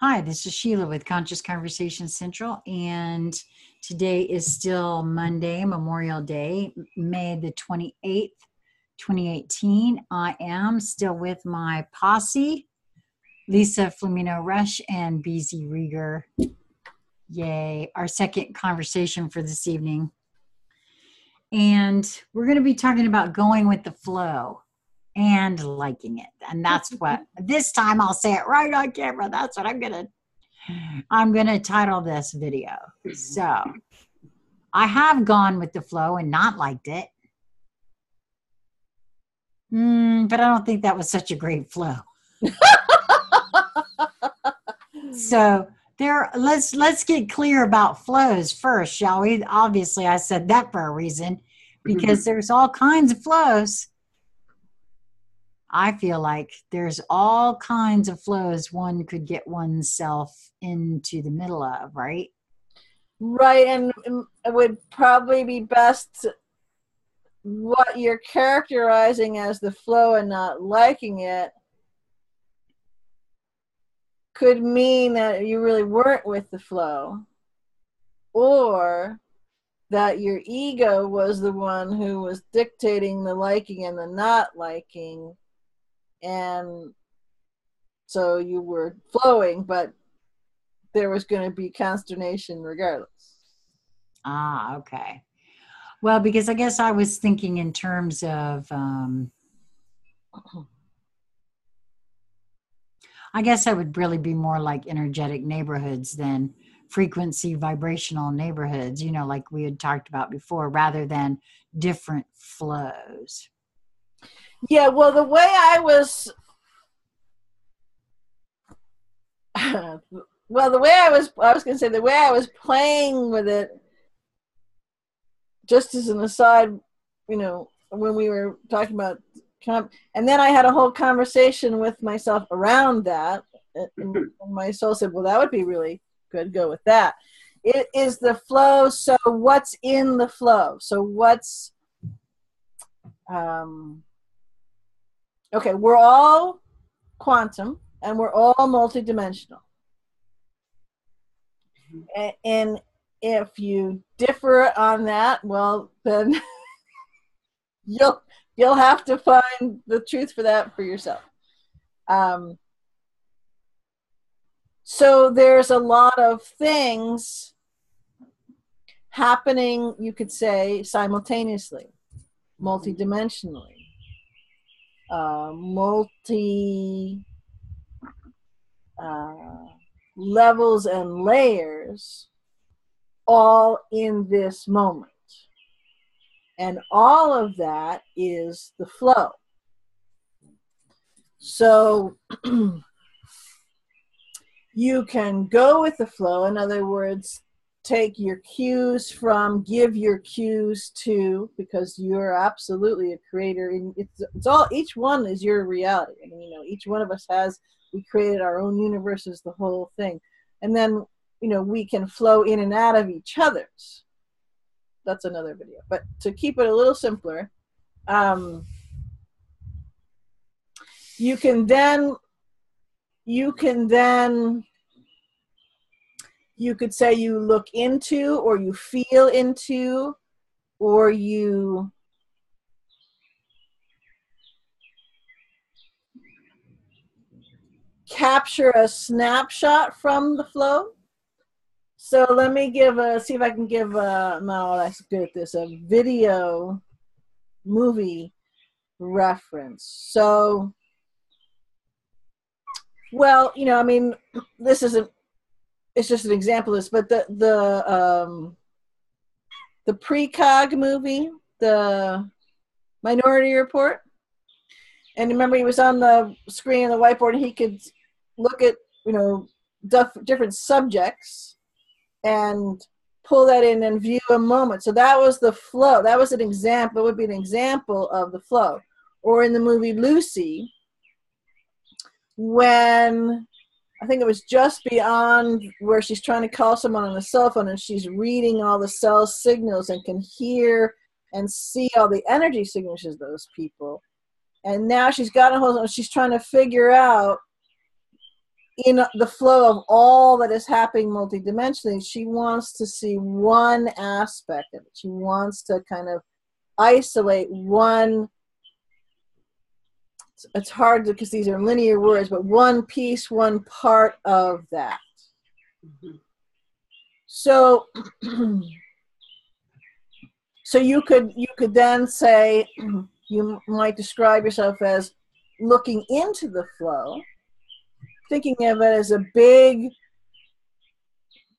Hi, this is Sheila with Conscious Conversation Central, and today is still Monday, Memorial Day, May the 28th, 2018. I am still with my posse, Lisa Flamino Rush and BZ Rieger. Yay, our second conversation for this evening. And we're going to be talking about going with the flow and liking it. And that's what, this time I'll say it right on camera. That's what I'm going to title this video. So I have gone with the flow and not liked it. But I don't think that was such a great flow. So let's get clear about flows first, shall we? Obviously, I said that for a reason, because there's all kinds of flows. I feel like there's all kinds of flows one could get oneself into the middle of, right? Right, and it would probably be best what you're characterizing as the flow and not liking it could mean that you really weren't with the flow, or that your ego was the one who was dictating the liking and the not liking, and so you were flowing, but there was going to be consternation regardless. Ah, okay. Well, because I guess I was thinking in terms of, I guess I would really be more like energetic neighborhoods than frequency vibrational neighborhoods, like we had talked about before, rather than different flows. Yeah, well, the way I was I was going to say, the way I was playing with it, just as an aside, when we were talking about, and then I had a whole conversation with myself around that, and my soul said, well, that would be really good, go with that. It is the flow, so what's in the flow? So what's, okay, we're all quantum, and we're all multidimensional. And if you differ on that, well, then you'll have to find the truth for that for yourself. So there's a lot of things happening, you could say, simultaneously, multidimensionally, multi levels and layers, all in this moment. And all of that is the flow. So you can go with the flow. In other words, take your cues from, give your cues to, because you're absolutely a creator. And it's all, each one is your reality. I mean, each one of us we created our own universes, the whole thing. And then, we can flow in and out of each other's. That's another video. But to keep it a little simpler, you could say you look into, or you feel into, or you capture a snapshot from the flow. So let me see if I can give no, that's good at this, a video movie reference. So, well, this isn't, it's just an example of this, but the Precog movie, the Minority Report, and remember he was on the screen on the whiteboard and he could look at, different subjects and pull that in and view a moment. So that was the flow. That was an example. It would be an example of the flow. Or in the movie Lucy, when I think it was just beyond where she's trying to call someone on the cell phone and she's reading all the cell signals and can hear and see all the energy signatures of those people. And now she's got a hold of, she's trying to figure out in the flow of all that is happening multidimensionally, she wants to see one aspect of it. She wants to kind of isolate one. It's hard because these are linear words, but one piece, one part of that. Mm-hmm. So, so you could then say, you might describe yourself as looking into the flow, thinking of it as a big,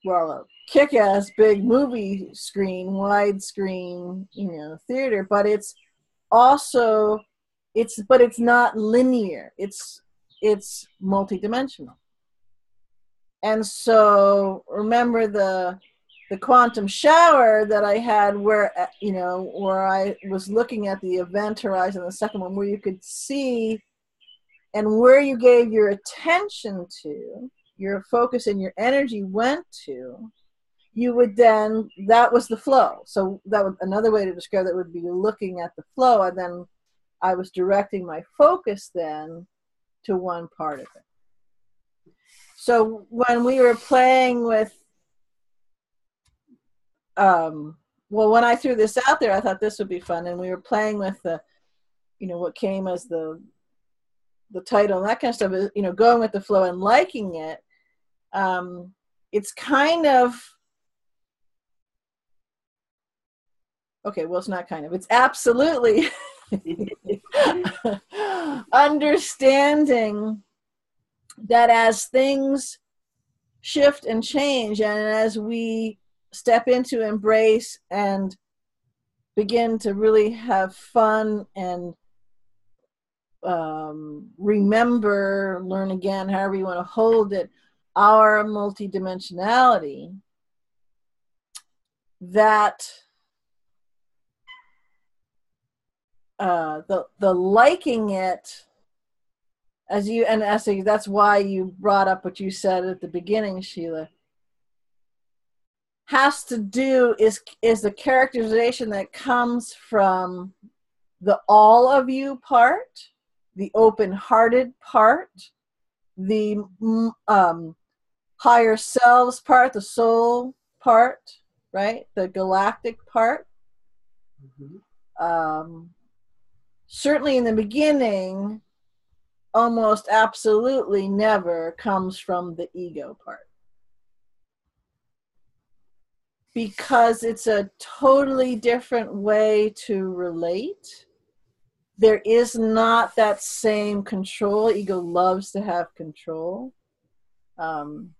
well, a kick-ass big movie screen, widescreen, theater, but it's also, but it's not linear. It's multidimensional. And so remember the quantum shower that I had where I was looking at the event horizon, the second one, where you could see, and where you gave your attention to, your focus and your energy went to, you would then, that was the flow. So that would, another way to describe that would be looking at the flow, and then I was directing my focus then to one part of it. So when we were playing with, when I threw this out there, I thought this would be fun, and we were playing with the, what came as the title and that kind of stuff, is, going with the flow and liking it. It's kind of, okay, well, it's not kind of, it's absolutely understanding that as things shift and change, and as we step into embrace and begin to really have fun and remember, learn again, however you want to hold it, our multidimensionality, that the liking it, that's why you brought up what you said at the beginning, Sheila, has to do is the characterization that comes from the all of you part, the open-hearted part, the higher selves part, the soul part, right? The galactic part. Mm-hmm. Certainly in the beginning, almost absolutely never comes from the ego part. Because it's a totally different way to relate. There is not that same control. Ego loves to have control. And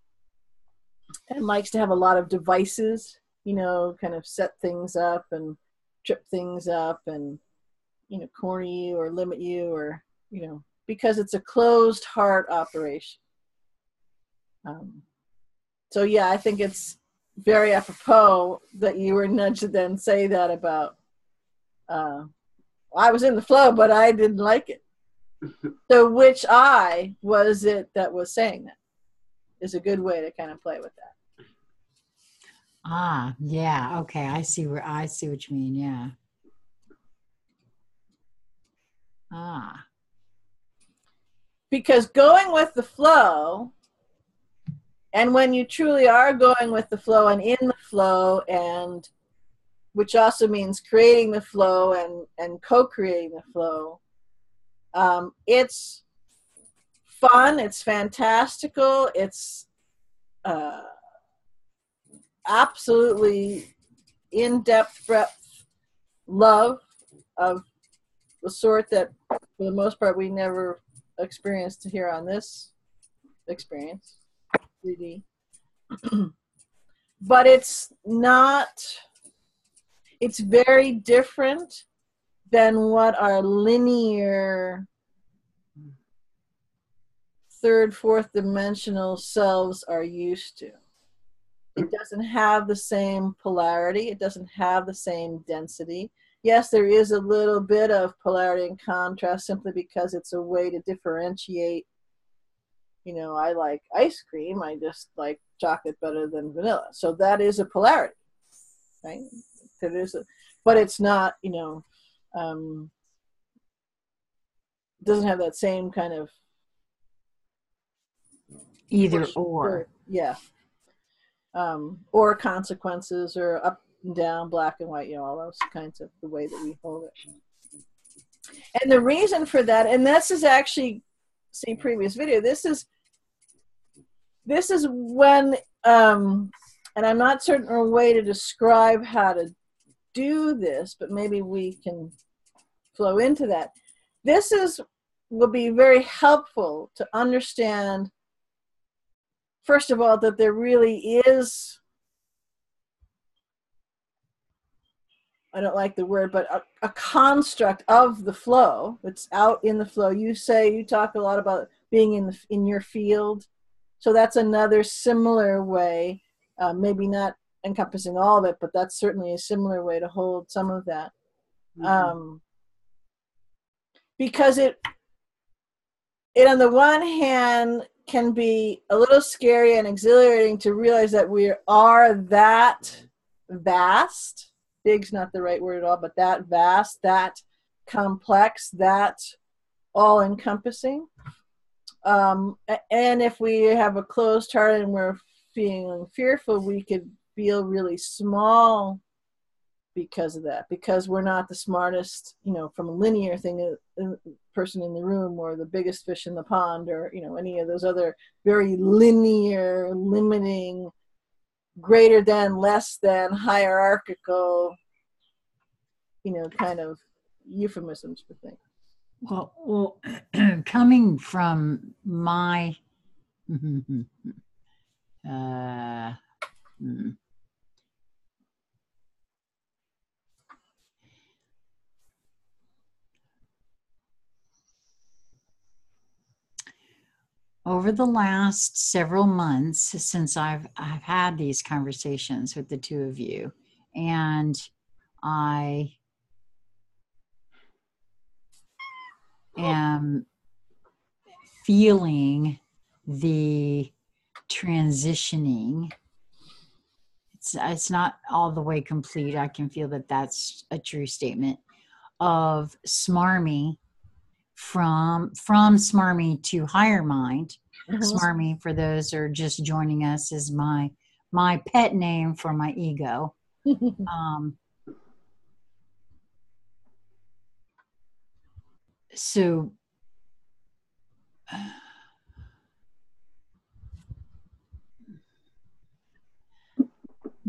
likes to have a lot of devices, kind of set things up and trip things up and, corner you or limit you, or, because it's a closed heart operation. So yeah, I think it's very apropos that you were nudged to then say that about, I was in the flow, but I didn't like it. So which I was it that was saying that is a good way to kind of play with that. Ah, yeah. Okay. I see what you mean. Yeah. Ah. Because going with the flow, and when you truly are going with the flow and in the flow, and which also means creating the flow and co-creating the flow, it's fun, it's fantastical, it's absolutely in-depth breadth love of the sort that for the most part we never experienced here on this experience 3D. But it's very different than what our linear third, fourth dimensional selves are used to. It doesn't have the same polarity. It doesn't have the same density. Yes, there is a little bit of polarity and contrast simply because it's a way to differentiate. I like ice cream. I just like chocolate better than vanilla. So that is a polarity, right? But it's not, doesn't have that same kind of Either Or, or. yeah. Or consequences, or up and down, black and white, all those kinds of the way that we hold it. And the reason for that, and this is actually, see previous video, this is when, and I'm not certain a way to describe how to do this, but maybe we can flow into that. This will be very helpful to understand, first of all, that there really is, I don't like the word, but a construct of the flow that's out in the flow. You talk a lot about being in your field. So that's another similar way, maybe not encompassing all of it, but that's certainly a similar way to hold some of that. Because it on the one hand can be a little scary and exhilarating to realize that we are that vast. Big's not the right word at all, but that vast, that complex, that all-encompassing. And if we have a closed heart and we're feeling fearful, we could feel really small because of that, because we're not the smartest, from a linear thing, person in the room, or the biggest fish in the pond, or, any of those other very linear, limiting, greater than, less than, hierarchical, kind of euphemisms for things. Well, coming from my over the last several months since I've had these conversations with the two of you, and I am feeling the transitioning. It's not all the way complete. I can feel that that's a true statement of smarmy from smarmy to higher mind. Smarmy, for those who are just joining us, is my pet name for my ego. So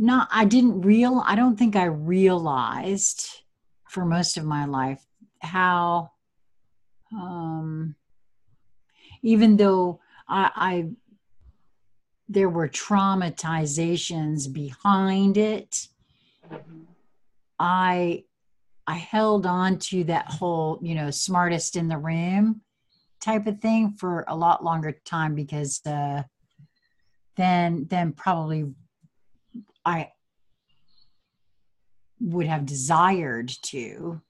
I don't think I realized for most of my life how, even though there were traumatizations behind it, I held on to that whole, smartest in the room type of thing for a lot longer time, because then probably I would have desired to.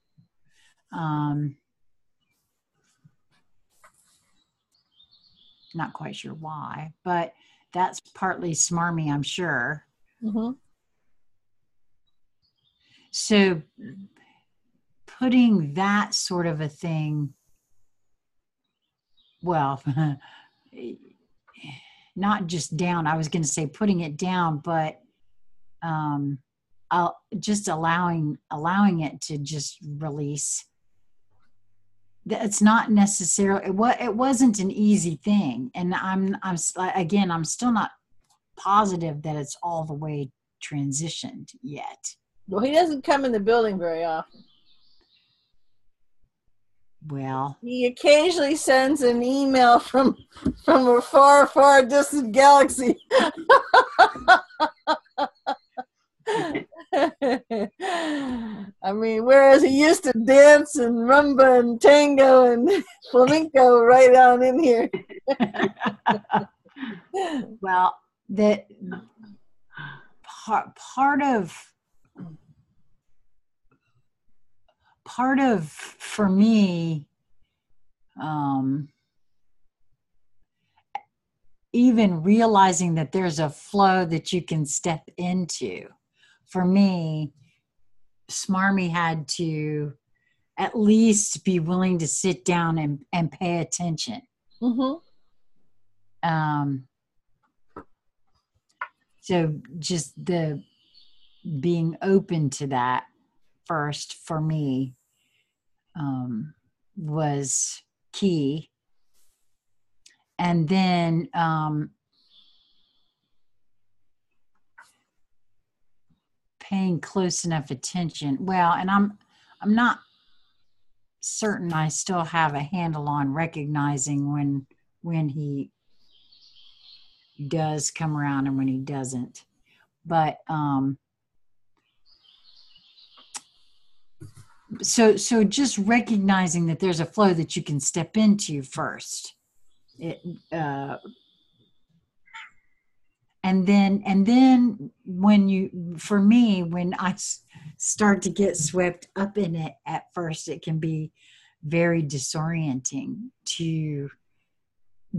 Not quite sure why, but that's partly smarmy, I'm sure. So putting that sort of a thing, well, not just down, I was going to say putting it down, but I'll just allowing it to just release. It's not necessarily, it wasn't an easy thing. And I'm still not positive that it's all the way transitioned yet. Well, he doesn't come in the building very often. Well, he occasionally sends an email from a far, far distant galaxy. I mean, whereas he used to dance and rumba and tango and flamenco right on in here. Well, that part of for me, even realizing that there's a flow that you can step into, for me, smarmy had to at least be willing to sit down and pay attention. So just the being open to that first for me was key. And then paying close enough attention. Well, and I'm not certain I still have a handle on recognizing when he does come around and when he doesn't. But so just recognizing that there's a flow that you can step into first. And then for me, when I start to get swept up in it at first, it can be very disorienting to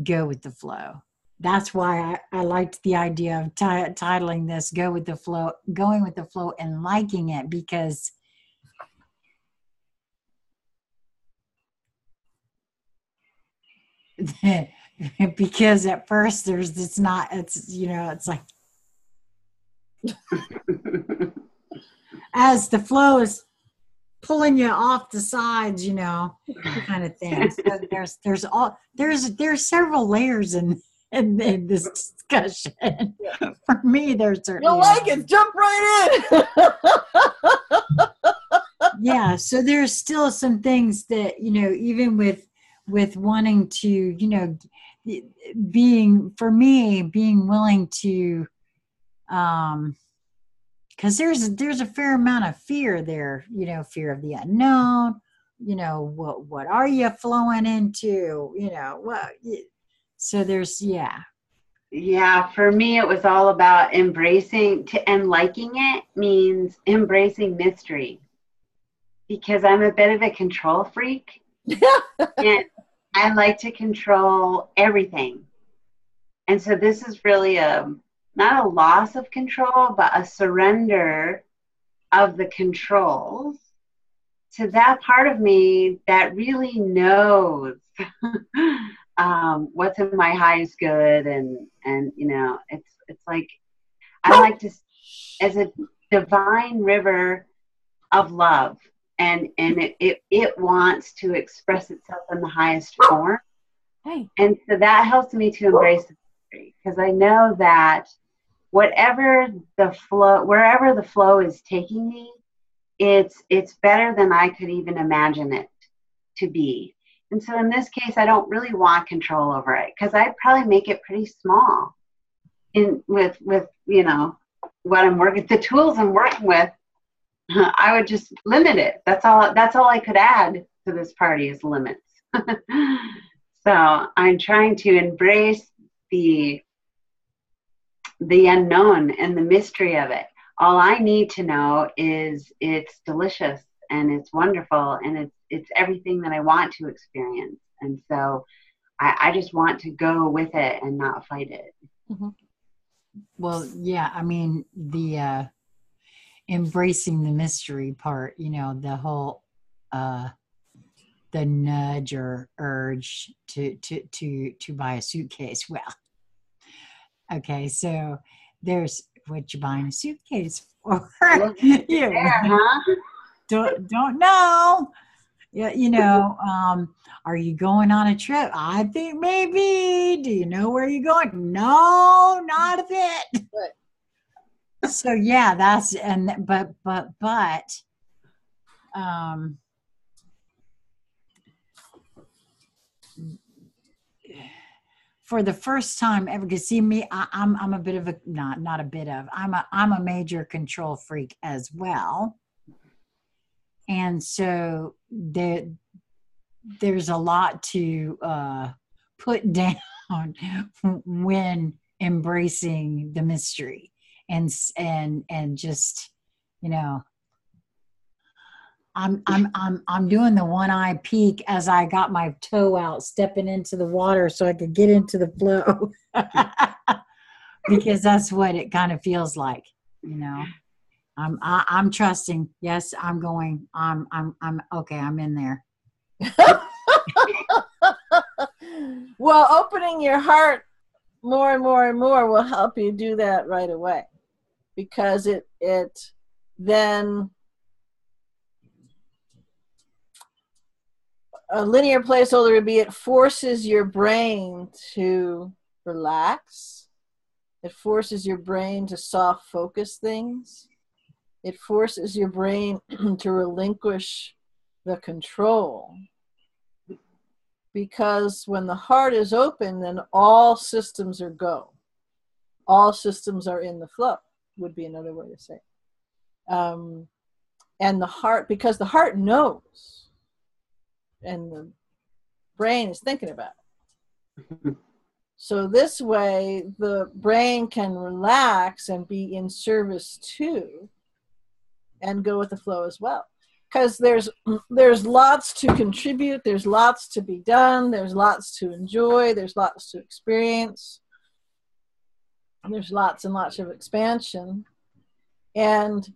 go with the flow. That's why I liked the idea of titling this going with the flow and liking it, because because at first it's like as the flow is pulling you off the sides, kind of thing. So there's several layers in this discussion. For me, there's certainly you'll like it. Jump right in. Yeah. So there's still some things that even with wanting to being willing to because there's a fair amount of fear there, fear of the unknown, what are you flowing into, what. So there's, Yeah, for me, it was all about embracing and liking it means embracing mystery, because I'm a bit of a control freak and I like to control everything. And so this is really not a loss of control, but a surrender of the controls to that part of me that really knows what's in my highest good. And it's like, I like to, as a divine river of love, and it wants to express itself in the highest form. Hey. And so that helps me to embrace the mystery, because I know that wherever the flow is taking me, it's better than I could even imagine it to be. And so in this case, I don't really want control over it, because I'd probably make it pretty small with what I'm working, the tools I'm working with. I would just limit it. That's all I could add to this party is limits. So I'm trying to embrace the unknown and the mystery of it. All I need to know is it's delicious and it's wonderful and it's everything that I want to experience. And so I just want to go with it and not fight it. Mm-hmm. Well, yeah, I mean, the embracing the mystery part, the whole the nudge or urge to buy a suitcase. Well, okay, so there's what you're buying a suitcase for. Don't know. Yeah, are you going on a trip? I think maybe. Do you know where you're going? No, not a bit. Right. So yeah, but for the first time ever, because see me, I'm a bit of not a bit of, I'm a major control freak as well. And so there's a lot to put down when embracing the mystery and just, I'm doing the one eye peek as I got my toe out, stepping into the water so I could get into the flow, because that's what it kind of feels like, I'm trusting. Yes, I'm going. I'm okay. I'm in there. Well, opening your heart more and more and more will help you do that right away, because it then, a linear placeholder would be, it forces your brain to relax. It forces your brain to soft focus things. It forces your brain to relinquish the control. Because when the heart is open, then all systems are go. All systems are in the flow, would be another way to say it. And the heart, because the heart knows, and the brain is thinking about it. So this way, the brain can relax and be in service too, and go with the flow as well. Because there's lots to contribute, there's lots to be done, there's lots to enjoy, there's lots to experience, there's lots and lots of expansion. And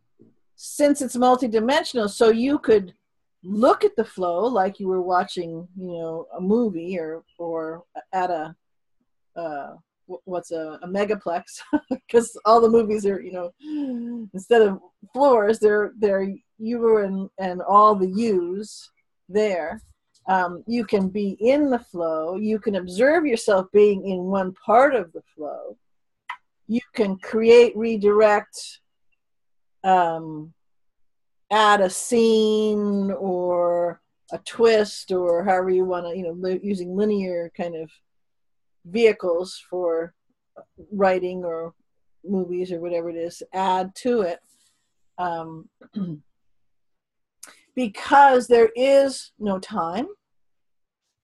since it's multidimensional, so you could look at the flow like you were watching, a movie or at a megaplex, because all the movies are, instead of floors, they're you and all the yous there. You can be in the flow. You can observe yourself being in one part of the flow. You can create, redirect, add a scene or a twist, or however you want to, using linear kind of vehicles for writing or movies or whatever it is, add to it. Because there is no time,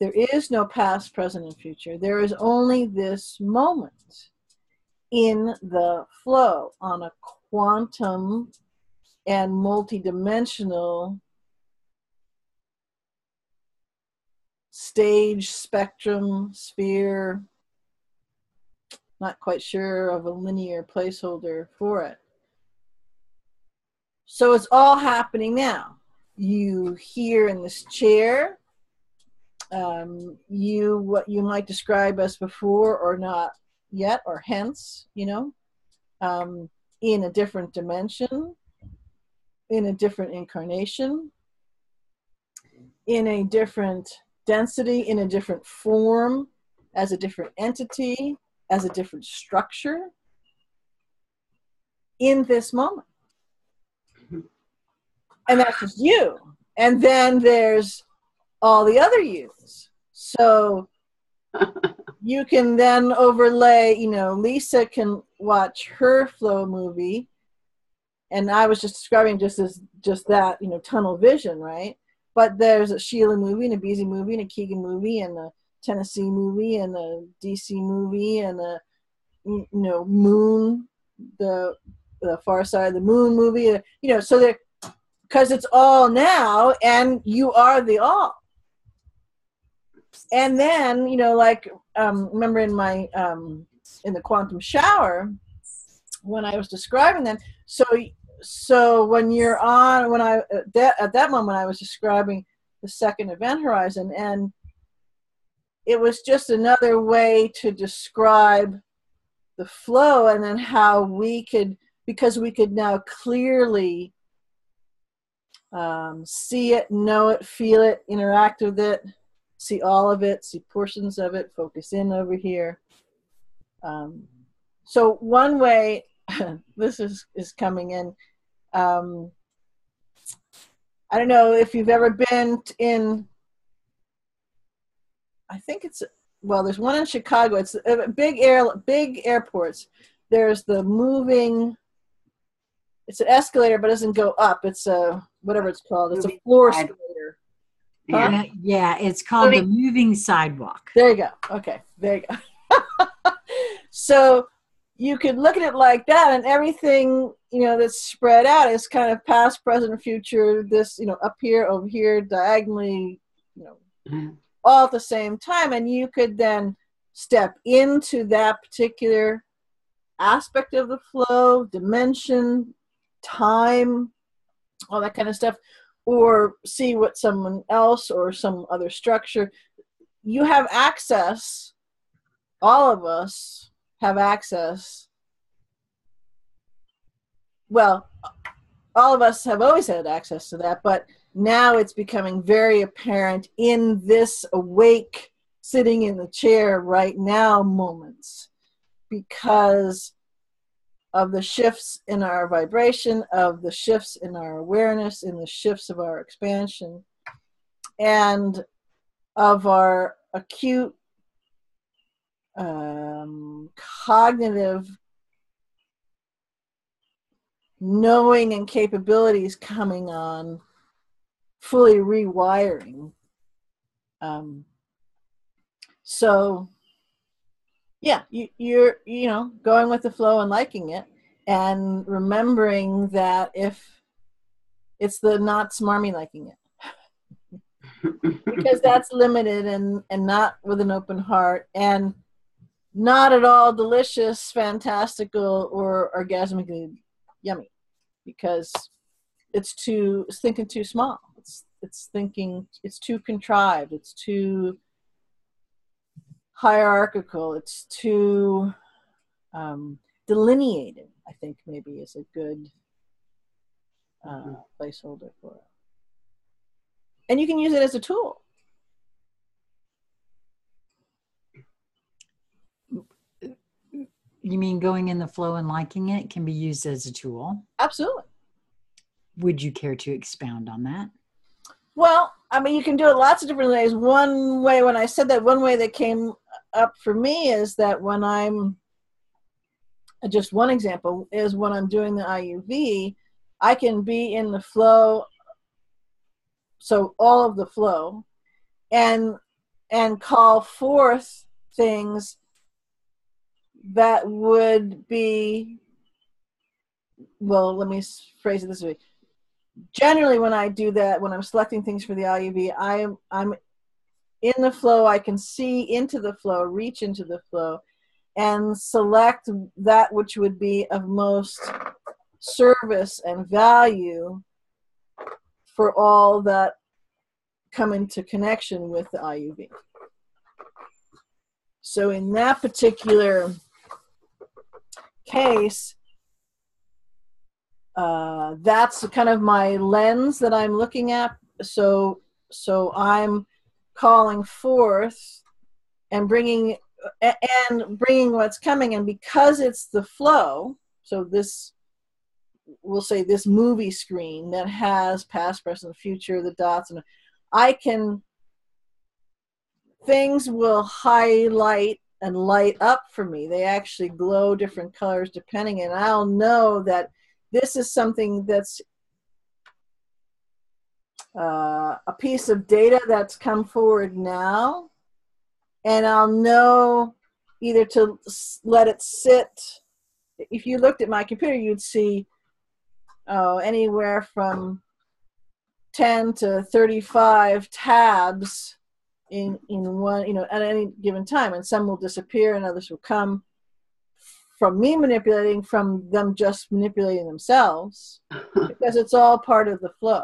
there is no past, present, and future. There is only this moment in the flow on a quantum and multidimensional stage, spectrum, sphere. Not quite sure of a linear placeholder for it. So it's all happening now. You here in this chair, what you might describe as before or not yet, or hence, in a different dimension, in a different incarnation, in a different density, in a different form, as a different entity, as a different structure, in this moment. And that's just you. And then there's all the other yous. So you can then overlay, Lisa can watch her flow movie. And I was just describing just that, tunnel vision, right? But there's a Sheila movie and a Beezy movie and a Keegan movie and a Tennessee movie and a DC movie and a, Moon, the Far Side of the Moon movie, so they're, because it's all now and you are the all. And then, remember in my, in the quantum shower, when I was describing that, so when you're on, at that moment I was describing the second event horizon, and it was just another way to describe the flow, and then how we could, because we could now clearly see it, know it, feel it, interact with it, see all of it, see portions of it, focus in over here. So one way, this is coming in, I don't know if you've ever been in, I think it's, well, there's one in Chicago. It's big airports. There's the moving, it's an escalator, but it doesn't go up. It's a, whatever it's called. It's a floor escalator. Huh? Yeah, it's called the moving sidewalk. There you go. Okay, there you go. So you could look at it like that, and everything, that's spread out is kind of past, present, future, this, up here, over here, diagonally, all at the same time. And you could then step into that particular aspect of the flow, dimension, time, all that kind of stuff, or see what someone else or some other structure. You have access, all of us, have access. Well, all of us have always had access to that, but now it's becoming very apparent in this awake, sitting in the chair right now moments, because of the shifts in our vibration, of the shifts in our awareness, in the shifts of our expansion, and of our acute cognitive knowing and capabilities coming on, fully rewiring. So yeah, you're going with the flow and liking it, and remembering that if it's the not smarmy liking it, because that's limited and not with an open heart and not at all delicious, fantastical, or orgasmically yummy, because it's thinking too small. It's thinking it's too contrived. It's too hierarchical. It's too delineated, I think maybe is a good placeholder for it. And you can use it as a tool. You mean going in the flow and liking it can be used as a tool? Absolutely. Would you care to expound on that? Well, I mean, you can do it lots of different ways. One way, when I said that, one way that came up for me is that when I'm, just one example, is when I'm doing the IUV, I can be in the flow, so all of the flow, and call forth things that would be, well, let me phrase it this way. Generally, when I do that, when I'm selecting things for the IUV, I'm in the flow. I can see into the flow, reach into the flow, and select that which would be of most service and value for all that come into connection with the IUV. So in that particular case, that's kind of my lens that I'm looking at. So I'm calling forth and bringing what's coming, and because it's the flow, so this, we'll say this movie screen that has past, present, future, the dots, and things will highlight and light up for me. They actually glow different colors depending, and I'll know that this is something that's a piece of data that's come forward now, and I'll know either to let it sit. If you looked at my computer, you'd see anywhere from 10 to 35 tabs in one, at any given time, and some will disappear and others will come from me manipulating, from them just manipulating themselves, because it's all part of the flow.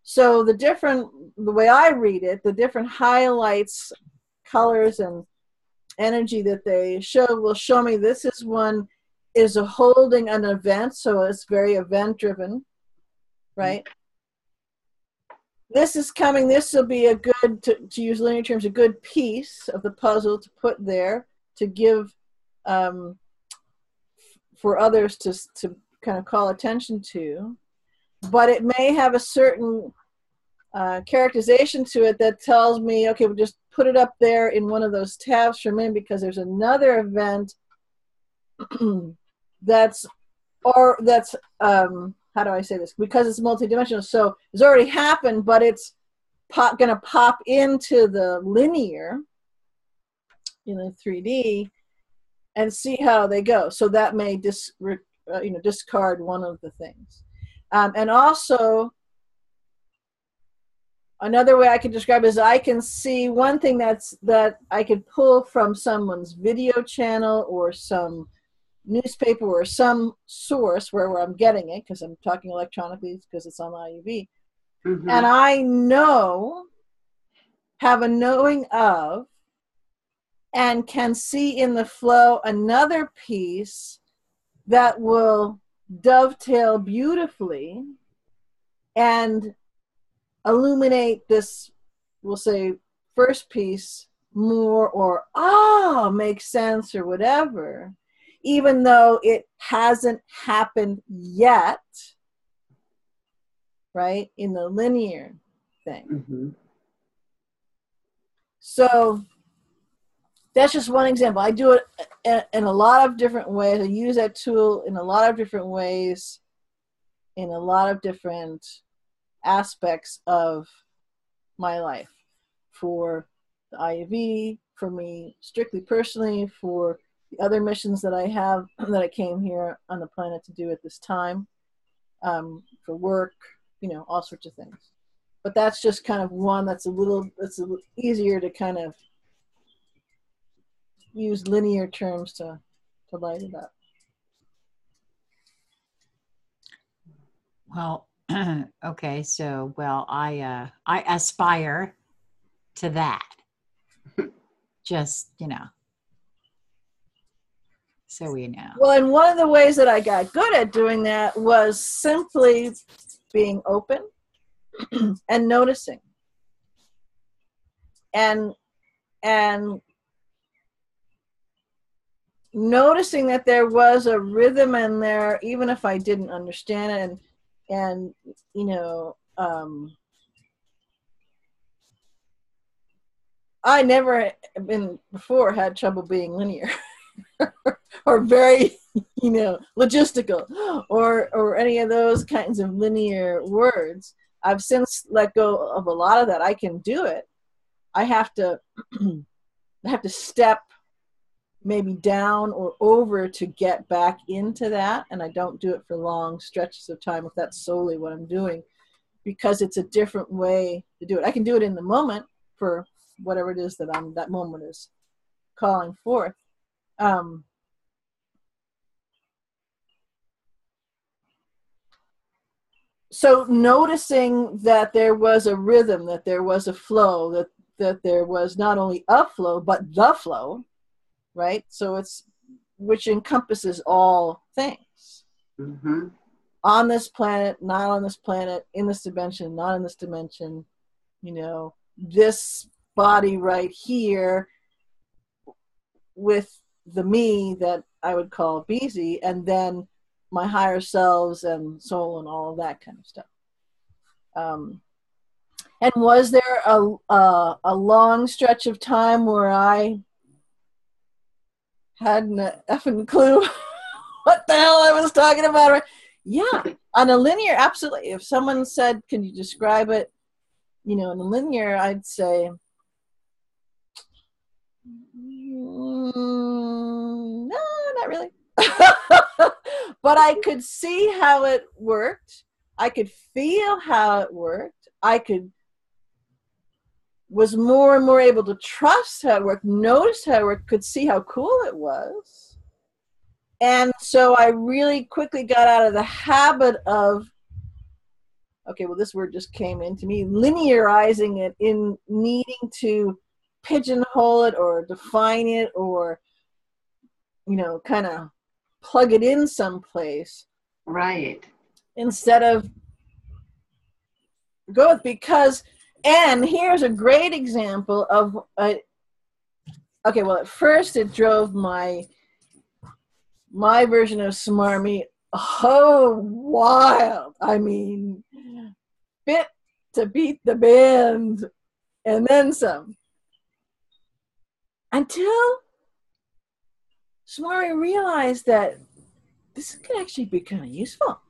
So the way I read it, the different highlights, colors, and energy that they show will show me this is one is a holding an event, so it's very event driven, right? This is coming, this will be a good, to use linear terms, a good piece of the puzzle to put there to give for others to kind of call attention to. But it may have a certain characterization to it that tells me, okay, we'll just put it up there in one of those tabs for a minute, because there's another event that's how do I say this? Because it's multidimensional, so it's already happened, but it's going to pop into the linear, in the 3D, and see how they go. So that may discard one of the things. And also, another way I can describe it is I can see one thing that I could pull from someone's video channel or some newspaper or some source where I'm getting it, because I'm talking electronically because it's on IUV. Mm-hmm. And I have a knowing of and can see in the flow another piece that will dovetail beautifully and illuminate this, we'll say, first piece more, or makes sense or whatever, even though it hasn't happened yet, right, in the linear thing. Mm-hmm. So that's just one example. I do it in a lot of different ways. I use that tool in a lot of different ways, in a lot of different aspects of my life. For the IUV, for me strictly personally, for the other missions that I have that I came here on the planet to do at this time, for work, all sorts of things. But that's just kind of one that's a little easier to kind of use linear terms to light it up. Well, okay, so I aspire to that. Just, so we know. Well, and one of the ways that I got good at doing that was simply being open and noticing. And noticing that there was a rhythm in there, even if I didn't understand it. And I never before had trouble being linear or very, logistical or any of those kinds of linear words. I've since let go of a lot of that. I can do it. I have to step maybe down or over to get back into that, and I don't do it for long stretches of time if that's solely what I'm doing, because it's a different way to do it. I can do it in the moment for whatever it is that moment is calling forth. So noticing that there was a rhythm, that there was a flow, that there was not only a flow but the flow, right? So which encompasses all things. Mm-hmm. On this planet, not on this planet, in this dimension, not in this dimension, this body right here with the me that I would call BZ, and then my higher selves and soul and all of that kind of stuff. And was there a long stretch of time where I hadn't an effing clue what the hell I was talking about? Yeah, on a linear, absolutely. If someone said, can you describe it, in a linear, I'd say, no, not really. But I could see how it worked. I could feel how it worked. Was more and more able to trust how it worked, notice how it worked, could see how cool it was. And so I really quickly got out of the habit of, okay, well, this word just came into me, linearizing it, in needing to pigeonhole it or define it or, kind of plug it in someplace. Right. Instead of go with, because, and here's a great example of, okay, well, at first it drove my version of smarmy wild. I mean, fit to beat the band and then some. Until smarmy realized that this could actually be kind of useful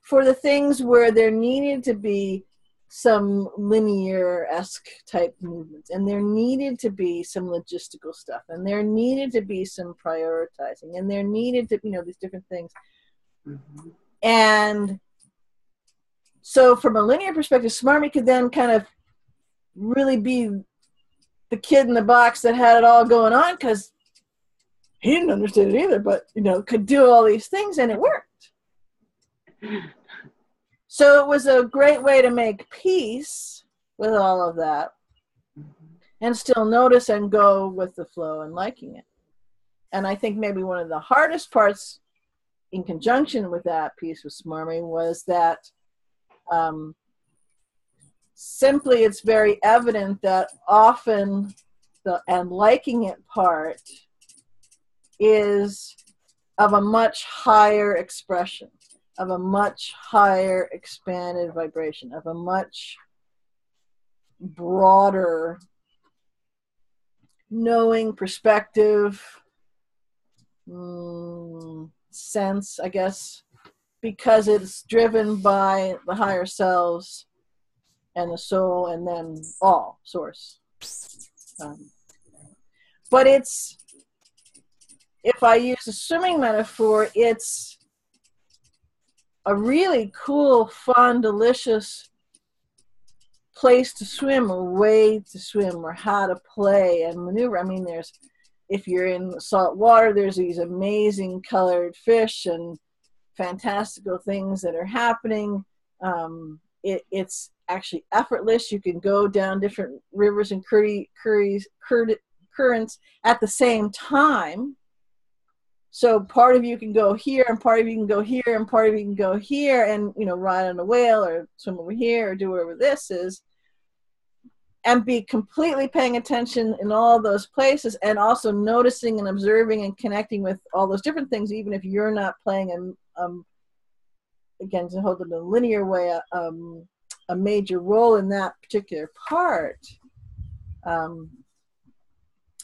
for the things where there needed to be some linear-esque type movements, and there needed to be some logistical stuff, and there needed to be some prioritizing, and there needed to, these different things. Mm-hmm. And so from a linear perspective, Smarmy could then kind of really be the kid in the box that had it all going on, because he didn't understand it either, but, could do all these things, and it worked. So it was a great way to make peace with all of that. and still notice and go with the flow and liking it. And I think maybe one of the hardest parts in conjunction with that piece with smarmy was that simply it's very evident that often the and liking it part is of a much higher expression, of a much higher expanded vibration, of a much broader knowing, perspective, sense, I guess, because it's driven by the higher selves and the soul and then all source. But it's, if I use a swimming metaphor, it's a really cool, fun, delicious place to swim, or way to swim, or how to play and maneuver. I mean, there's, if you're in salt water, there's these amazing colored fish and fantastical things that are happening. It's actually effortless. You can go down different rivers and currents at the same time. So part of you can go here, and part of you can go here, and part of you can go here, and, you know, ride on a whale or swim over here or do whatever this is, and be completely paying attention in all those places, and also noticing and observing and connecting with all those different things, even if you're not playing again, to hold it in a linear way, a major role in that particular part. I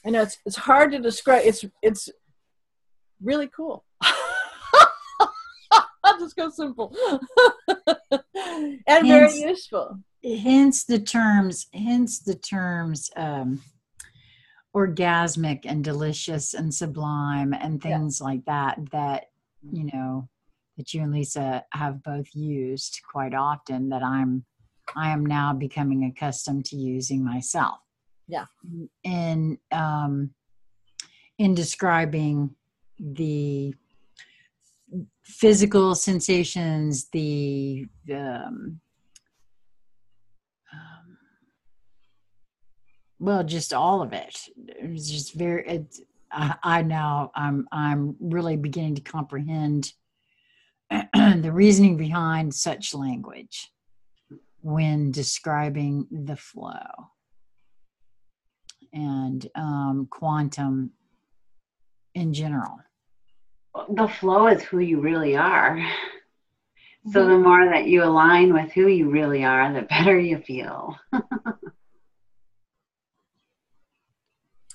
know it's hard to describe. It's really cool. I'll just go simple. And very useful. Hence the terms orgasmic and delicious and sublime and things like that, you know, that you and Lisa have both used quite often, that I am now becoming accustomed to using myself. Yeah. In describing the physical sensations, well, just all of it. It's just very. I'm really beginning to comprehend the reasoning behind such language when describing the flow and quantum in general. The flow is who you really are. So the more that you align with who you really are, the better you feel.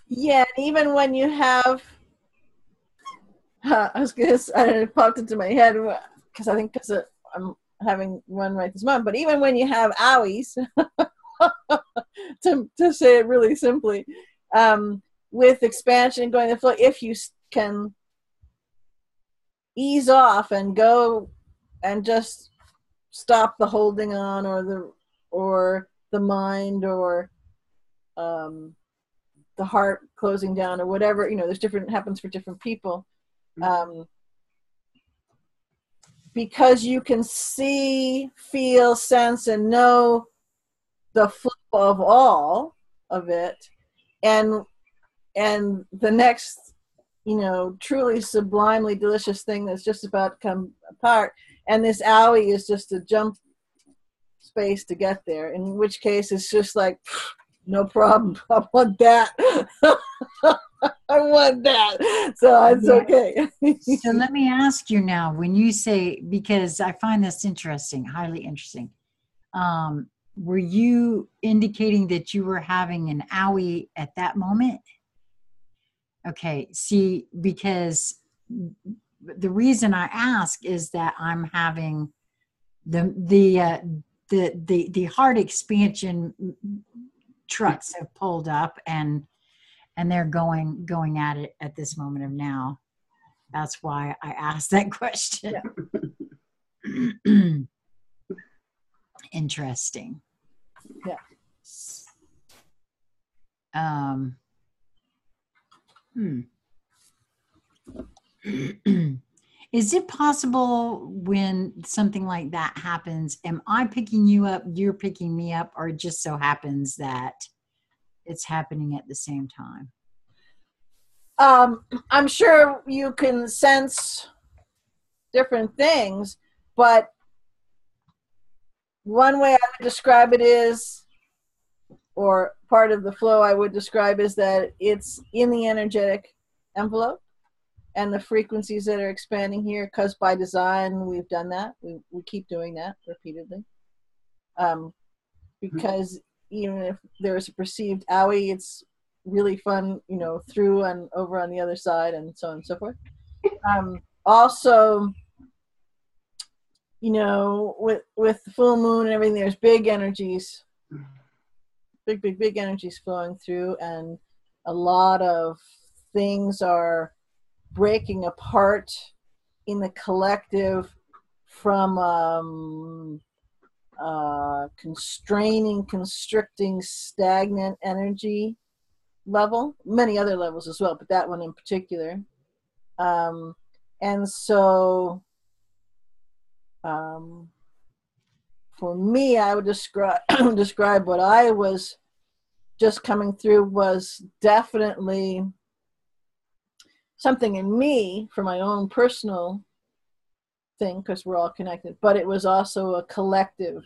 Yeah, even when you have, I was gonna say, I don't know, it popped into my head because I'm having one right this moment. But even when you have owies, to say it really simply, with expansion and going to the flow, if you can ease off and go and just stop the holding on or the mind or the heart closing down or whatever, you know, there's different, happens for different people. Because you can see, feel, sense, and know the flow of all of it, and the next, you know, truly sublimely delicious thing that's just about to come apart, and this owie is just a jump space to get there, in which case it's just like, no problem, I want that. I want that. So it's okay. So let me ask you now, when you say, because I find this interesting, highly interesting, were you indicating that you were having an owie at that moment? Okay, see, because the reason I ask is that I'm having the heart expansion trucks have pulled up and they're going at it at this moment of now. That's why I asked that question. Yeah. Interesting. Yeah. Is it possible when something like that happens, am I picking you up, you're picking me up, or it just so happens that it's happening at the same time. I'm sure you can sense different things, but one way I would describe it is, or part of the flow I would describe is that it's in the energetic envelope and the frequencies that are expanding here, because by design we've done that. We keep doing that repeatedly. Because even if there's a perceived owie, it's really fun, you know, through and over on the other side and so on and so forth. Also, you know, with the full moon and everything, there's big energies, big energies flowing through, and a lot of things are breaking apart in the collective from constraining, constricting, stagnant energy level, many other levels as well, but that one in particular. And so for me, I would describe what I was just coming through was definitely something in me for my own personal thing, because we're all connected, but it was also a collective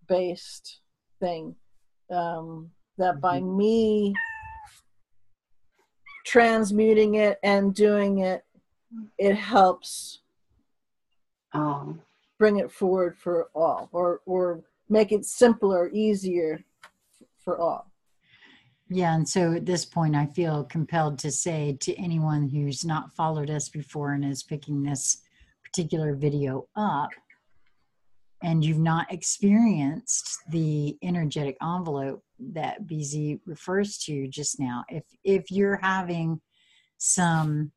based thing, that by me transmuting it and doing it, it helps bring it forward for all, or make it simpler, easier for all. Yeah, and so at this point, I feel compelled to say to anyone who's not followed us before and is picking this particular video up, and you've not experienced the energetic envelope that BZ refers to just now, if you're having some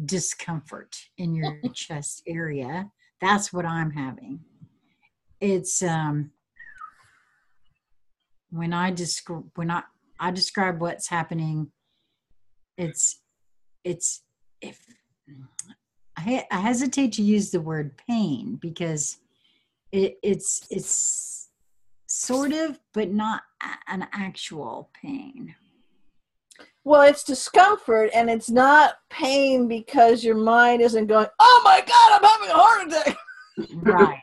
discomfort in your chest area, that's what I'm having. It's when I describe what's happening, it's if I hesitate to use the word pain, because it's sort of, but not an actual pain. Well, it's discomfort, and it's not pain because your mind isn't going, oh my God, I'm having a heart attack. Right.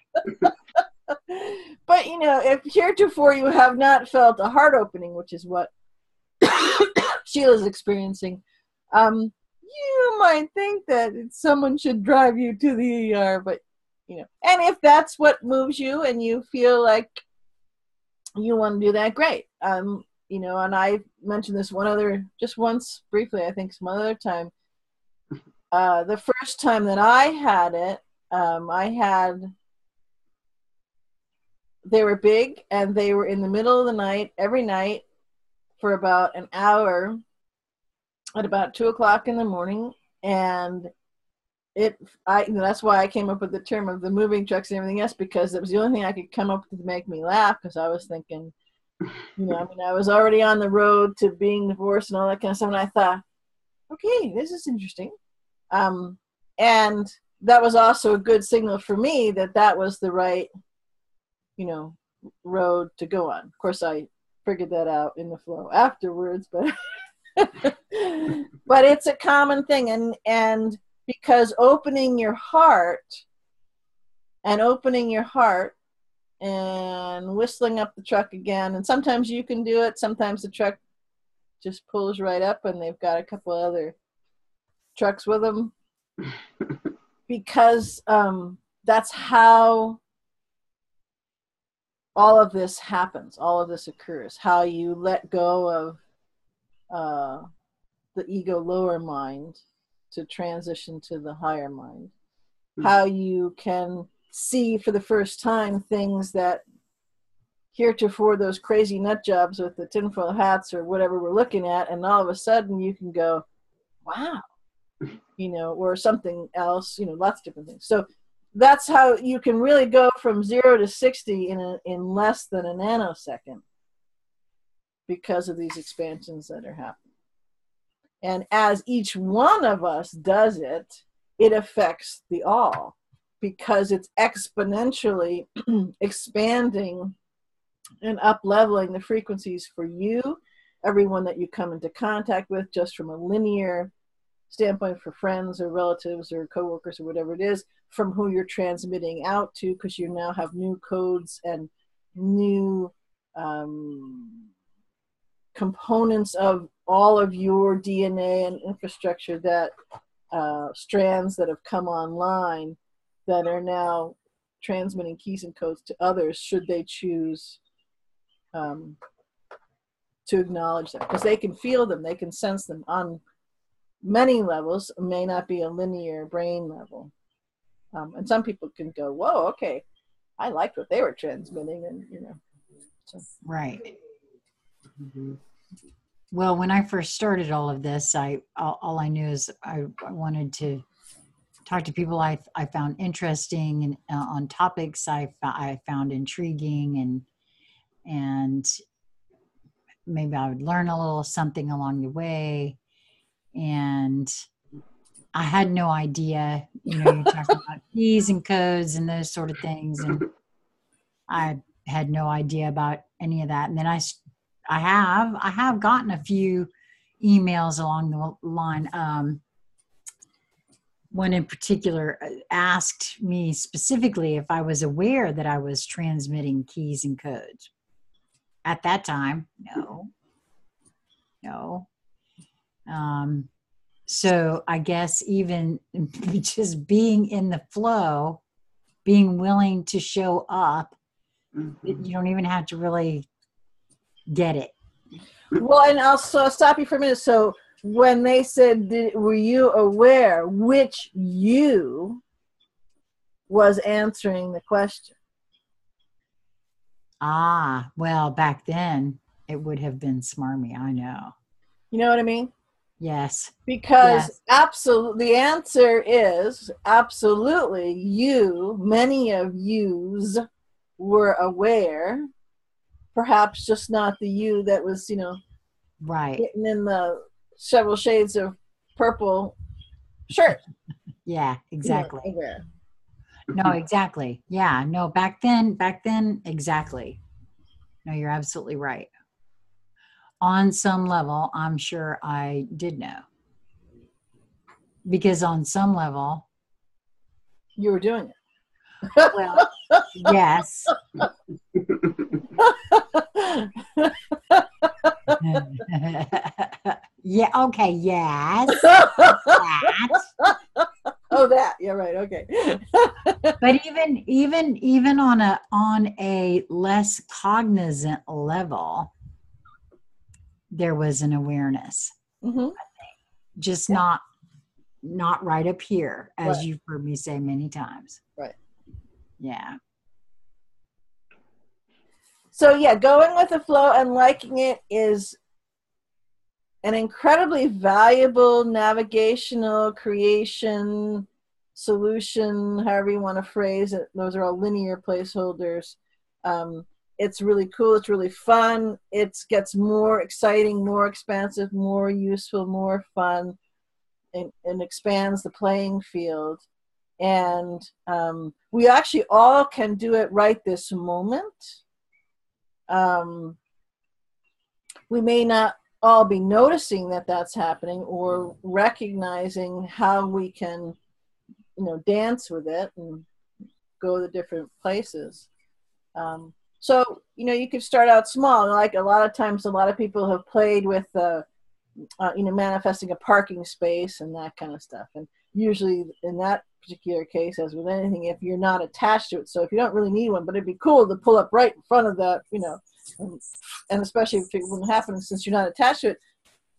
But, you know, if heretofore you have not felt a heart opening, which is what Sheila's experiencing, you might think that someone should drive you to the ER, but, you know, and if that's what moves you and you feel like you want to do that, great. You know, and I mentioned this just once briefly, I think some other time. The first time that I had it, they were big, and they were in the middle of the night, every night, for about an hour, at about 2:00 in the morning, and that's why I came up with the term of the moving trucks and everything else, because it was the only thing I could come up with to make me laugh, because I was thinking, you know, I mean, I was already on the road to being divorced and all that kind of stuff, and I thought, okay, this is interesting. And that was also a good signal for me that was the right, you know, road to go on. Of course, I figured that out in the flow afterwards, but but it's a common thing, and because opening your heart and whistling up the truck again, and sometimes you can do it, sometimes the truck just pulls right up and they've got a couple other trucks with them, because that's how all of this happens, all of this occurs, how you let go of the ego lower mind to transition to the higher mind, how you can see for the first time things that heretofore those crazy nut jobs with the tinfoil hats or whatever we're looking at, and all of a sudden you can go, wow, you know, or something else, you know, lots of different things. So that's how you can really go from 0 to 60 in less than a nanosecond, because of these expansions that are happening. And as each one of us does it, it affects the all, because it's exponentially expanding and up-leveling the frequencies for you everyone that you come into contact with, just from a linear standpoint for friends or relatives or coworkers or whatever it is, from who you're transmitting out to, because you now have new codes and new components of all of your DNA and infrastructure, that strands that have come online that are now transmitting keys and codes to others, should they choose to acknowledge them, because they can feel them, they can sense them on many levels. It may not be a linear brain level, and some people can go, whoa, okay, I liked what they were transmitting, and so. Right. Well, when I first started all of this, all I knew is I wanted to talk to people I found interesting, and on topics I found intriguing, and maybe I would learn a little something along the way. And I had no idea, you talk about keys and codes and those sort of things, and I had no idea about any of that. And then I have gotten a few emails along the line. One in particular asked me specifically if I was aware that I was transmitting keys and codes. At that time, no. So I guess even just being in the flow, being willing to show up, you don't even have to really get it. Well, and I'll stop you for a minute. So when they said, were you aware, which you was answering the question? Ah, well, back then it would have been smarmy. I know. You know what I mean? Yes. Because absolutely, the answer is absolutely you, many of yous were aware, perhaps just not the you that was, right, getting in the several shades of purple shirt. Yeah, exactly. Aware. No, exactly. Yeah, no, back then, exactly. No, you're absolutely right. On some level, I'm sure I did know. Because on some level, you were doing it. Well, yes. Yeah, okay, yes. That. Oh, that. Yeah, right. Okay. But even on a less cognizant level, there was an awareness. Mm-hmm. I think. Just not right up here, as you've heard me say many times. Right. Yeah. So yeah, going with the flow and liking it is an incredibly valuable navigational creation solution, however you want to phrase it. Those are all linear placeholders. It's really cool. It's really fun. It gets more exciting, more expansive, more useful, more fun, and expands the playing field. And we actually all can do it right this moment. We may not all be noticing that that's happening or recognizing how we can, dance with it and go to different places. So, you could start out small. Like a lot of times, a lot of people have played with, manifesting a parking space and that kind of stuff. And usually in that particular case, as with anything, if you're not attached to it, so if you don't really need one, but it'd be cool to pull up right in front of that, and especially if it wouldn't happen since you're not attached to it,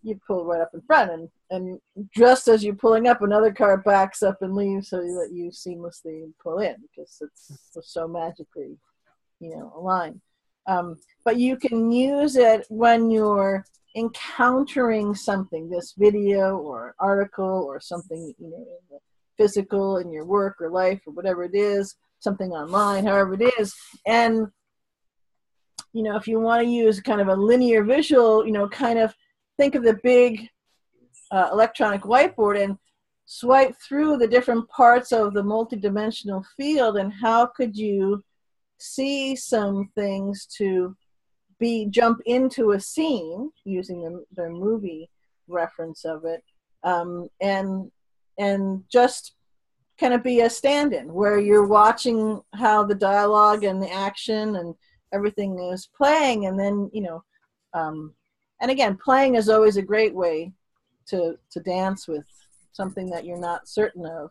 you pull right up in front, and just as you're pulling up, another car backs up and leaves so that you seamlessly pull in because it's so magically, aligned. But you can use it when you're encountering something, this video or article or something, in the physical in your work or life or whatever it is, something online, however it is. And, if you want to use kind of a linear visual, kind of think of the big electronic whiteboard and swipe through the different parts of the multidimensional field, and how could you see some things to jump into a scene using the movie reference of it, and just kind of be a stand-in where you're watching how the dialogue and the action and everything is playing, and then and again, playing is always a great way to dance with something that you're not certain of,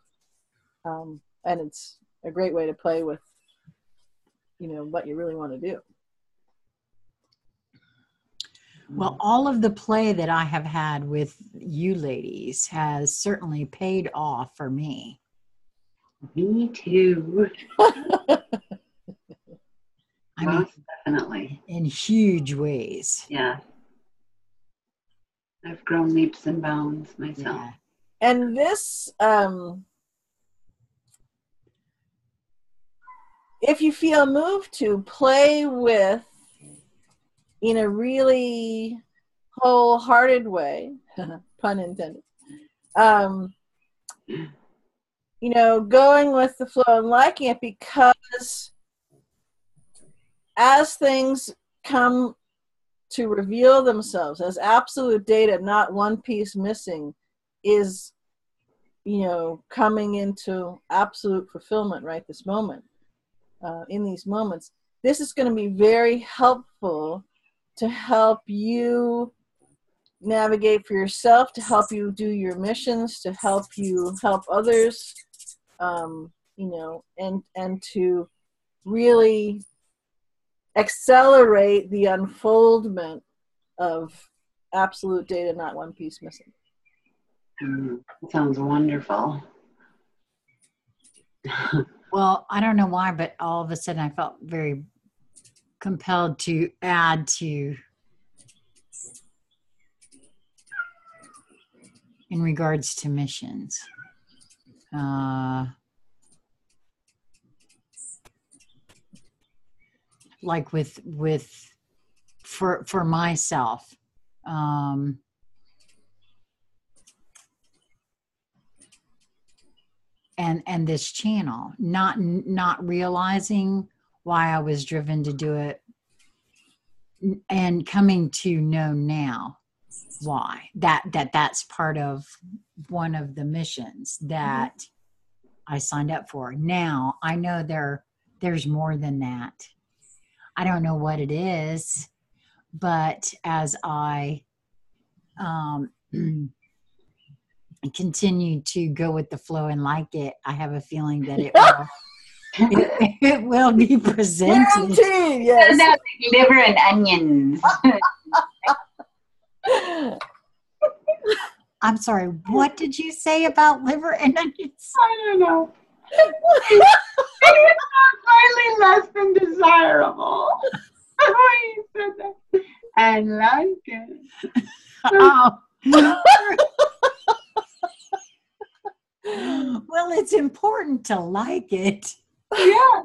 and it's a great way to play with what you really want to do. Well, all of the play that I have had with you ladies has certainly paid off for me. Me too. I mean, definitely. In huge ways. Yeah. I've grown leaps and bounds myself. Yeah. And this, if you feel moved to play with in a really wholehearted way, pun intended, going with the flow and liking it, because as things come to reveal themselves as absolute data, not one piece missing, is, coming into absolute fulfillment right this moment. In these moments, this is going to be very helpful to help you navigate for yourself, to help you do your missions, to help you help others, and to really accelerate the unfoldment of absolute data, not one piece missing. That sounds wonderful. Well, I don't know why, but all of a sudden I felt very compelled to add to in regards to missions. Like for myself, and this channel, not realizing why I was driven to do it, and coming to know now why that's part of one of the missions that I signed up for. Now I know there's more than that. I don't know what it is, but as I continue to go with the flow and like it, I have a feeling that it will it will be presented. Guaranteed, yes. Like liver and onions. I'm sorry, what did you say about liver and onions? I don't know. It was slightly less than desirable. Oh, you said that. I like it. Oh. Well, it's important to like it. Yeah.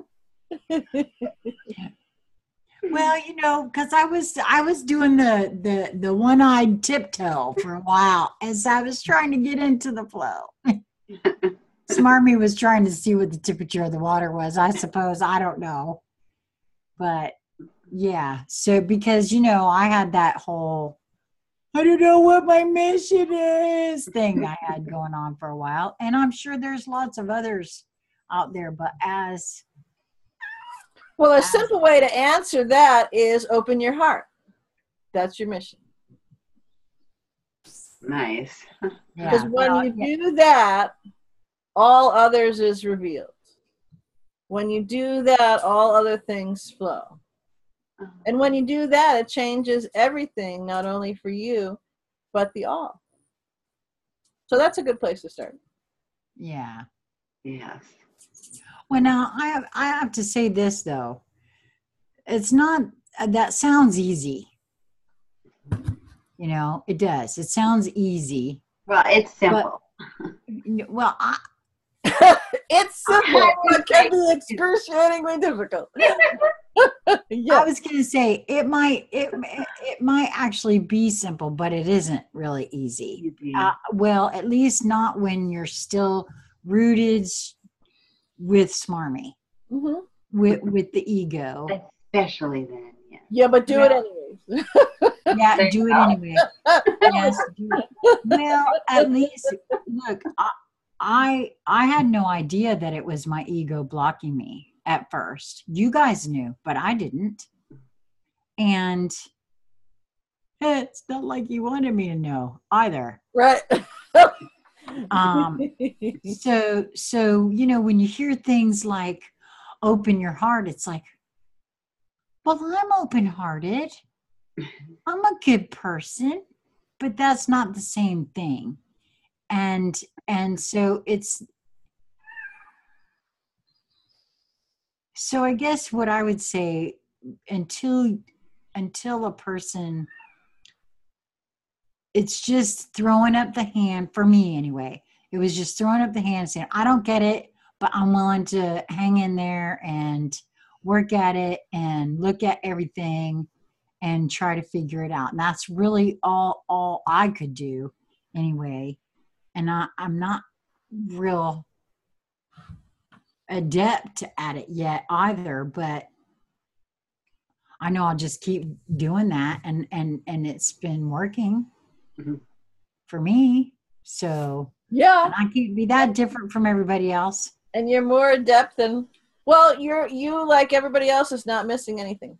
Well, because I was doing the one-eyed tiptoe for a while as I was trying to get into the flow. Smarmy was trying to see what the temperature of the water was, I suppose. I don't know. But yeah, so because I had that whole I don't know what my mission is thing I had going on for a while. And I'm sure there's lots of others out there, but well, a simple way to answer that is open your heart. That's your mission. Nice. Because when you do that, all others is revealed. When you do that, all other things flow. And when you do that, it changes everything, not only for you, but the all. So that's a good place to start. Yeah. Yes. Well, now I have to say this though. It's not that sounds easy. It does. It sounds easy. Well, it's simple. Well, it's simple. It can be excruciatingly difficult. I was going to say it might actually be simple, but it isn't really easy. Well, at least not when you're still rooted with Smarmy, with the ego. Especially then, yeah. Yeah, but do it Well, anyways. Yeah, there you do it go. anyway. Yes, do it. Well, at least look, I had no idea that it was my ego blocking me at first. You guys knew, but I didn't. And it's not like you wanted me to know either. Right. Um, so when you hear things like open your heart, it's like, well, I'm open-hearted. I'm a good person, but that's not the same thing. And so I guess what I would say, until a person, it's just throwing up the hand for me anyway. It was just throwing up the hand saying, I don't get it, but I'm willing to hang in there and work at it and look at everything and try to figure it out. And that's really all I could do anyway. And I'm not real adept at it yet either, but I know I'll just keep doing that, and it's been working Mhm. for me. So, Yeah. and I can't be that different from everybody else. And you're more adept than, well, you like everybody else is not missing anything.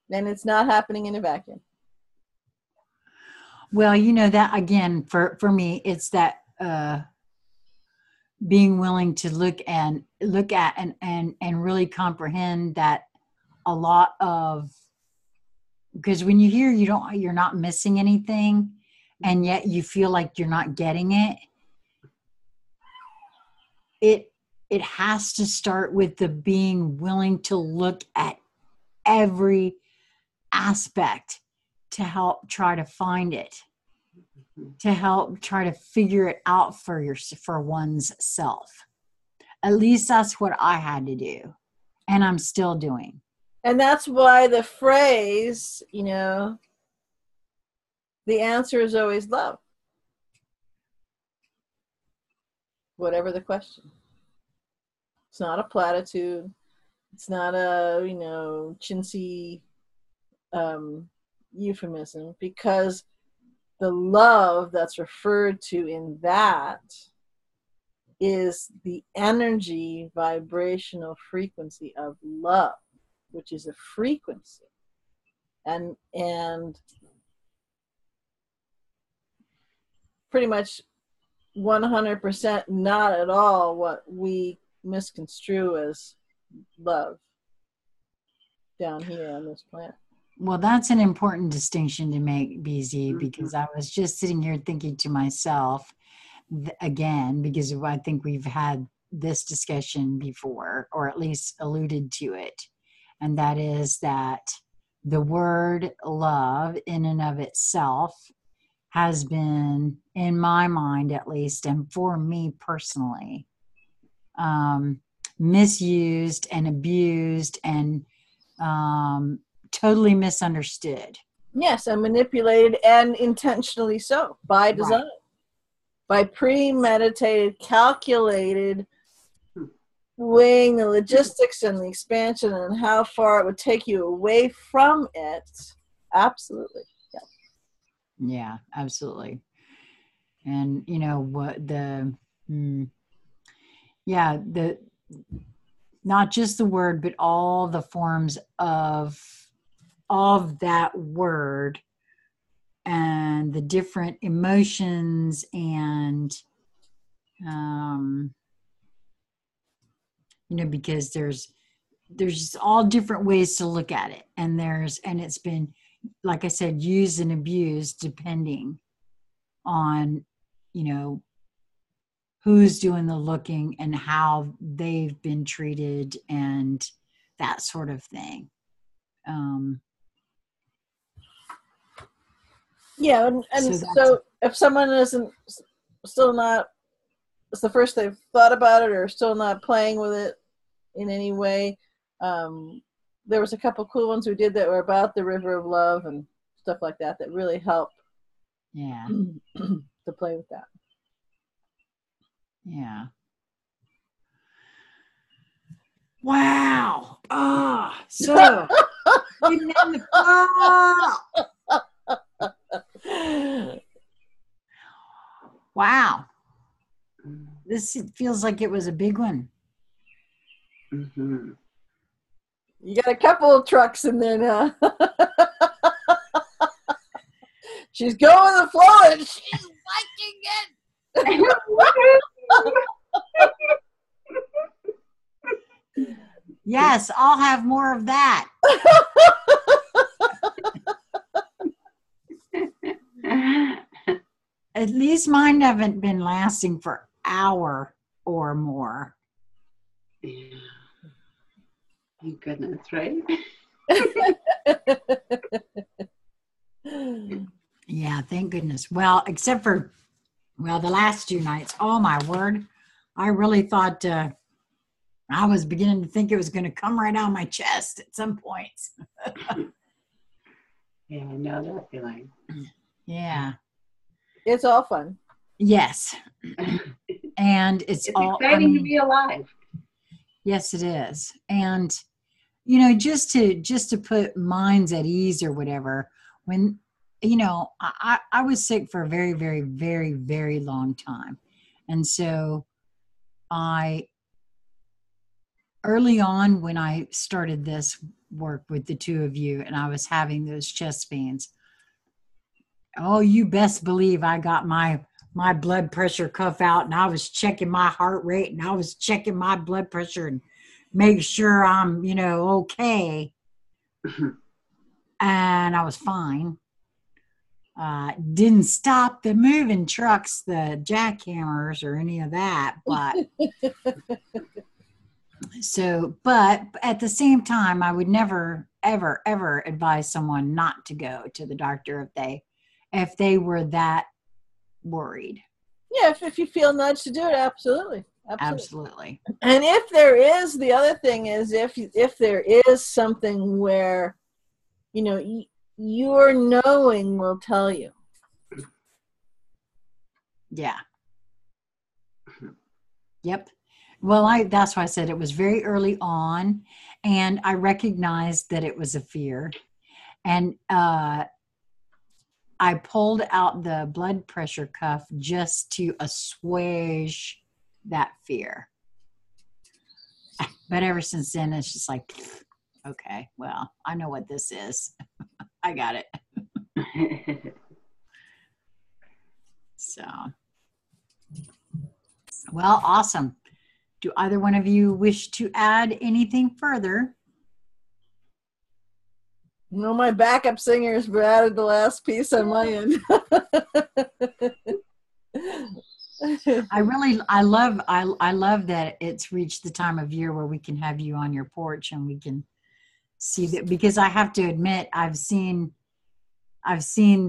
And it's not happening in a vacuum. Well, that again, for me, it's that being willing to look at and really comprehend that a lot of, because when you hear you're not missing anything, and yet you feel like you're not getting it has to start with the being willing to look at every aspect to help try to find it, to help try to figure it out for one's self. At least that's what I had to do, and I'm still doing. And that's why the phrase, the answer is always love. Whatever the question. It's not a platitude. It's not a, chintzy euphemism, because the love that's referred to in that is the energy vibrational frequency of love, which is a frequency. And pretty much 100% not at all what we misconstrue as love down here on this planet. Well, that's an important distinction to make, BZ, because I was just sitting here thinking to myself, again, because I think we've had this discussion before, or at least alluded to it, and that is that the word love in and of itself has been, in my mind at least, and for me personally, misused and abused and totally misunderstood. Yes, and manipulated, and intentionally so, by design. Right. By premeditated, calculated, weighing the logistics and the expansion and how far it would take you away from it. Absolutely. Yeah, absolutely. And what not just the word, but all the forms of that word, and the different emotions, and because there's just all different ways to look at it, and it's been, like I said, used and abused depending on who's doing the looking and how they've been treated and that sort of thing. Yeah, and so if someone isn't still not, it's the first they've thought about it, or still not playing with it in any way, there was a couple cool ones we did that were about the river of love and stuff like that really helped. Yeah. To play with that. Yeah. Wow. Oh, so getting in the flow. Wow. This feels like it was a big one. Mm-hmm. You got a couple of trucks in there now. She's going with the flow and she's liking it. Yes, I'll have more of that. At least mine haven't been lasting for an hour or more. Yeah. Thank goodness, right? Yeah, thank goodness. Well, except for, the last 2 nights. Oh, my word. I really thought I was beginning to think it was going to come right out of my chest at some points. Yeah, I know that feeling. Yeah. It's all fun. Yes. And it's all exciting to be alive. Yes, it is. And just to put minds at ease or whatever, when I was sick for a very, very, very, very long time. And so early on when I started this work with the two of you and I was having those chest pains, oh, you best believe I got my blood pressure cuff out and I was checking my heart rate and I was checking my blood pressure and make sure I'm, okay. And I was fine. Didn't stop the moving trucks, the jackhammers or any of that, but but at the same time, I would never, ever, ever advise someone not to go to the doctor if they were that worried. Yeah, if you feel nudged to do it, absolutely. Absolutely. And if there is, the other thing is if there is something where, your knowing will tell you. Yeah. Yep. Well, that's why I said it was very early on, and I recognized that it was a fear. And I pulled out the blood pressure cuff just to assuage that fear. But ever since then, it's just like, okay, well, I know what this is. I got it. So, well, awesome. Do either one of you wish to add anything further? No, my backup singers added the last piece on my end. I love that it's reached the time of year where we can have you on your porch and we can see that, because I have to admit I've seen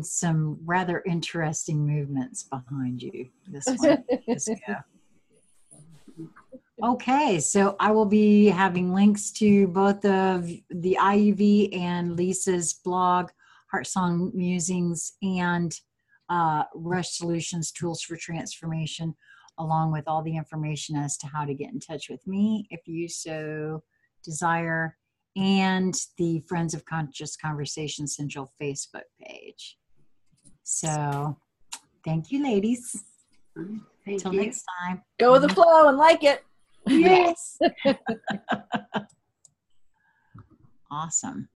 some rather interesting movements behind you this one. Okay, so I will be having links to both of the IUV and Lisa's blog, Heart Song Musings, and Rush Solutions Tools for Transformation, along with all the information as to how to get in touch with me if you so desire, and the Friends of Conscious Conversation Central Facebook page. So thank you, ladies. Until next time. Go with the flow and like it. Yes. Awesome.